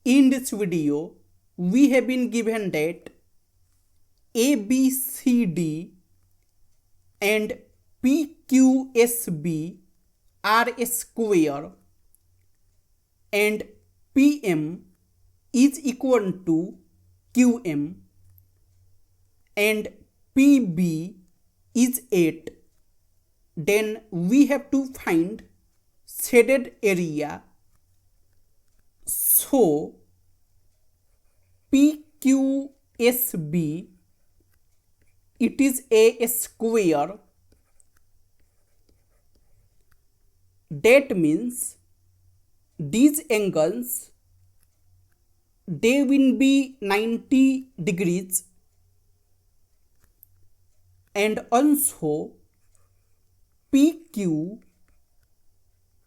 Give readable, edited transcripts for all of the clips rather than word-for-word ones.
In this video, we have been given that A, B, C, D and P, Q, S, B are a square and PM is equal to QM and PB is 8. Then we have to find shaded area. So PQSB, it is a square. That means these angles, they will be 90 degrees, and also PQ,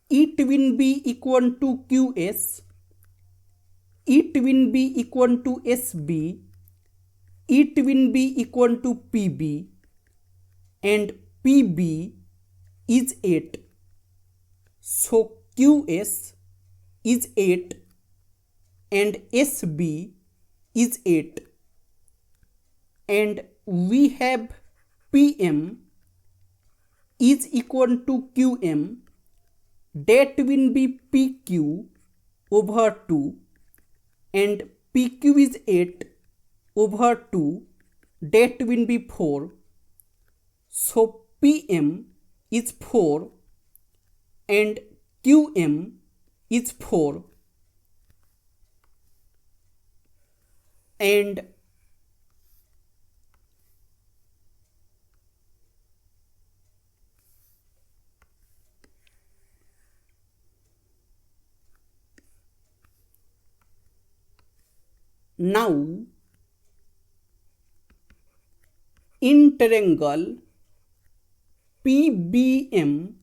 it will be equal to QS, it will be equal to SB, it will be equal to PB, and PB is 8. So QS is 8 and SB is 8, and we have PM is equal to QM, that will be PQ over 2, and PQ is 8 over 2, that will be 4. So PM is 4 and QM is 4, and now in triangle PBM,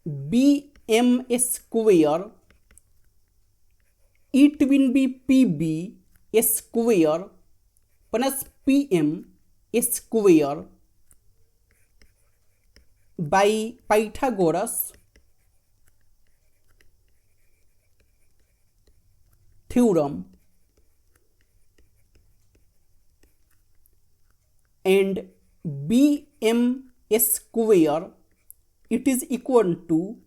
BM square, it will be PB square plus PM square by Pythagoras theorem, and BM square, it is equal to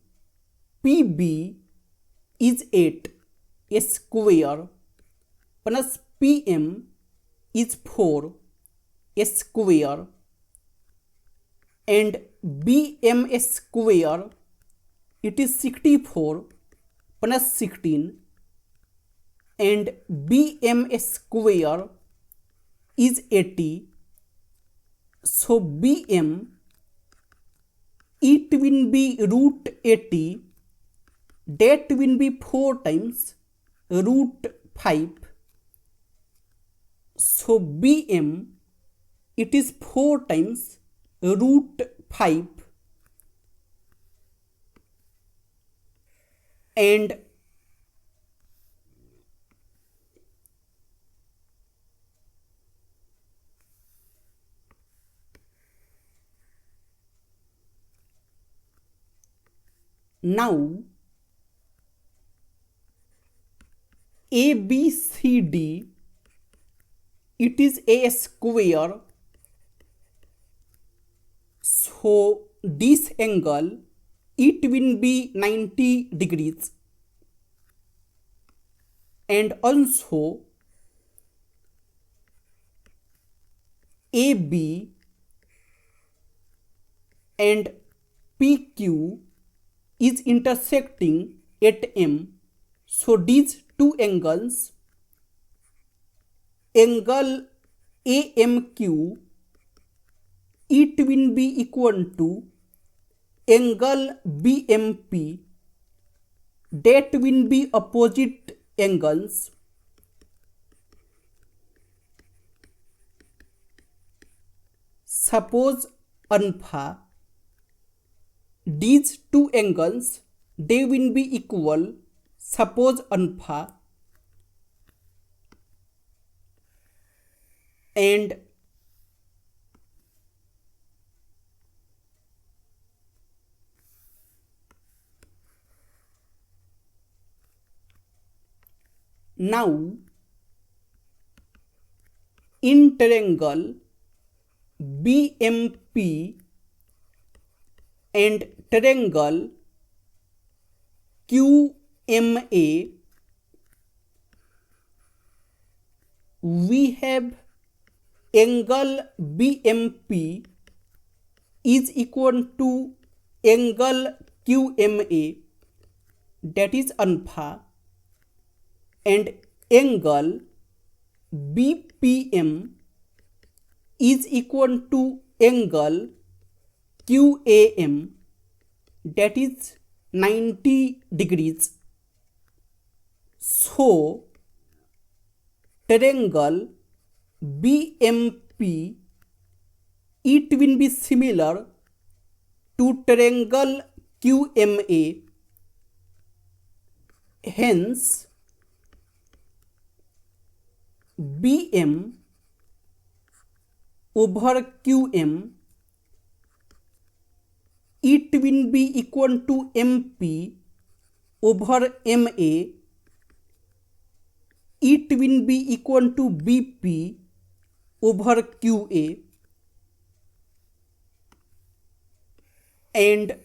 PB is 8 square plus PM is 4 square, and BM square, it is 64 plus 16, and BM square is 80. So BM, it will be root 80, that will be 4 times root 5. So BM, it is 4 times root 5, and now ABCD, it is a square. So this angle, it will be 90 degrees, and also AB and PQ is intersecting at M. So these two angles, angle AMQ, it will be equal to angle BMP, that will be opposite angles. Suppose alpha, these two angles, they will be equal. Suppose alpha, and Now in triangle BMP and triangle QMA, we have angle BMP is equal to angle QMA, that is alpha, and angle BPM is equal to angle QAM, that is 90 degrees. So triangle BMP, it will be similar to triangle QMA. Hence BM over QM, it will be equal to MP over MA, it will be equal to BP over QA, and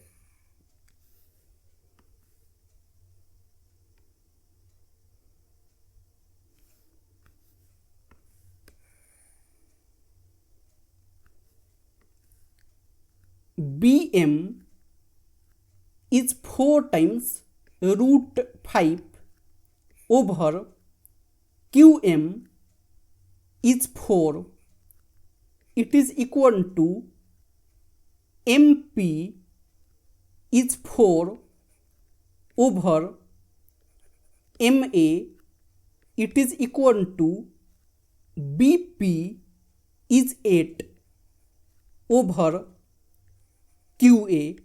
BM is 4 times root 5 over QM is 4. It is equal to MP is 4 over MA, it is equal to BP is 8 over QA,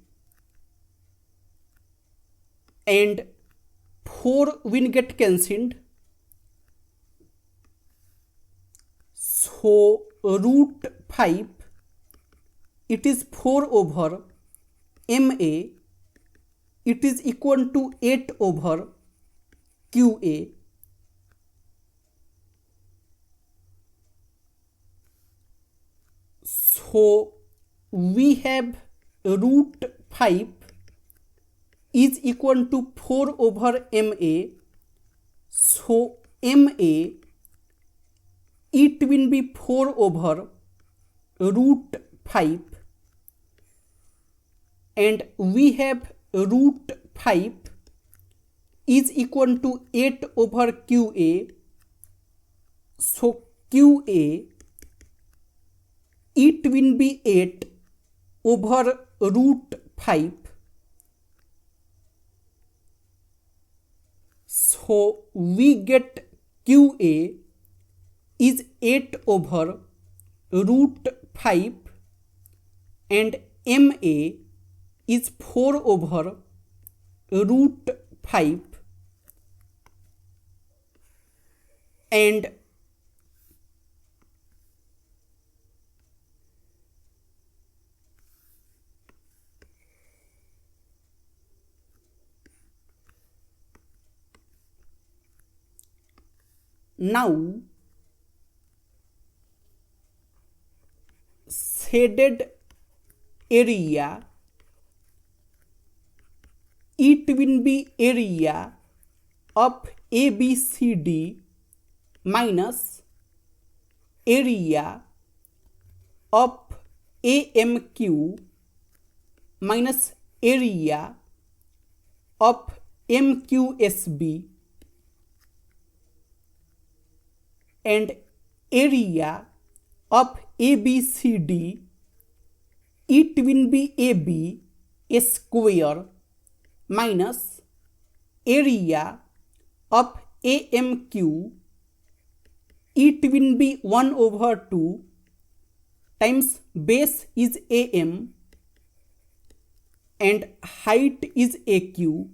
and 4 will get cancelled. So root 5, it is 4 over MA, it is equal to 8 over QA. So we have root 5 is equal to 4 over MA. So MA, it will be 4 over root 5, and we have root 5 is equal to 8 over QA. So QA, it will be 8 over root 5. So we get QA is 8 over root 5 and MA is 4 over root 5, and now shaded area, it will be area of ABCD minus area of AMQ minus area of MQSB, and area of ABCD, it will be AB square minus area of AMQ, it will be 1 over 2 times base is AM and height is AQ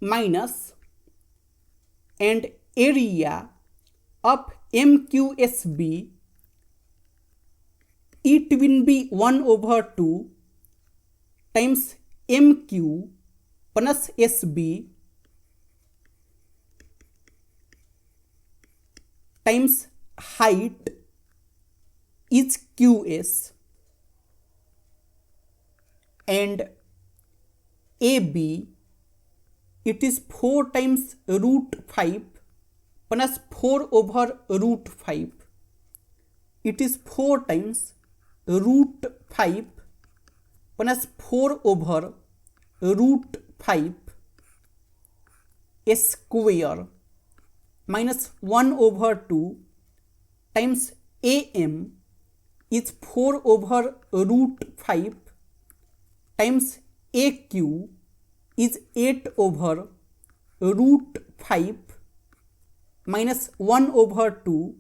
minus, and area of MQSB, it will be 1 over 2 times MQ plus SB times height is QS, and AB, it is 4 times root 5 plus 4 over root 5. It is 4 times root 5 plus 4 over root 5 square minus 1 over 2 times AM is 4 over root 5 times AQ is 8 over root 5 minus 1 over 2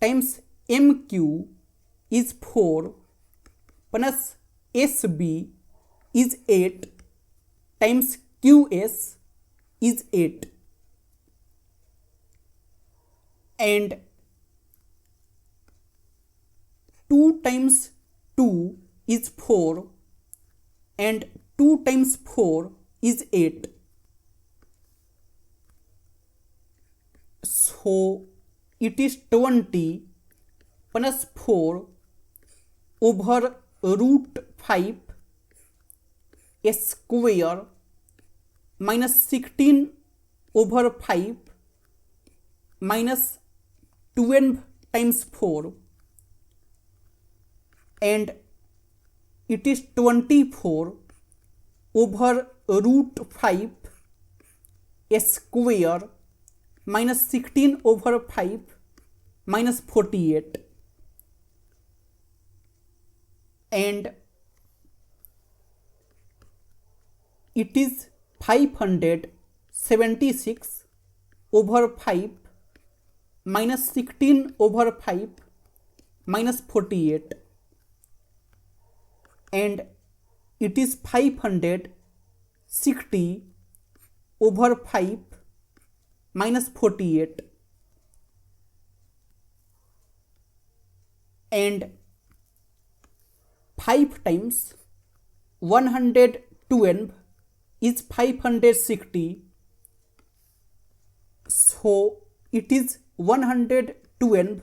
times MQ is 4 plus SB is 8 times QS is 8, and 2 times 2 is 4 and 2 times 4 is 8. So it is 20 plus 4 over root 5 square minus 16 over 5 minus 12 times 4, and it is 24 over root 5 square minus 16 over 5 minus 48, and it is 576 over 5 minus 16 over 5 minus 48, and it is 560 over 5 minus 48, and 5 times 112 is 560. So it is 112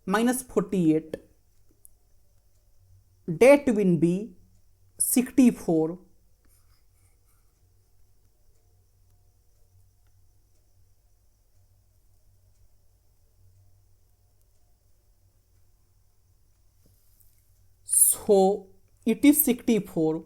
minus 48. That will be 64. So it is 64.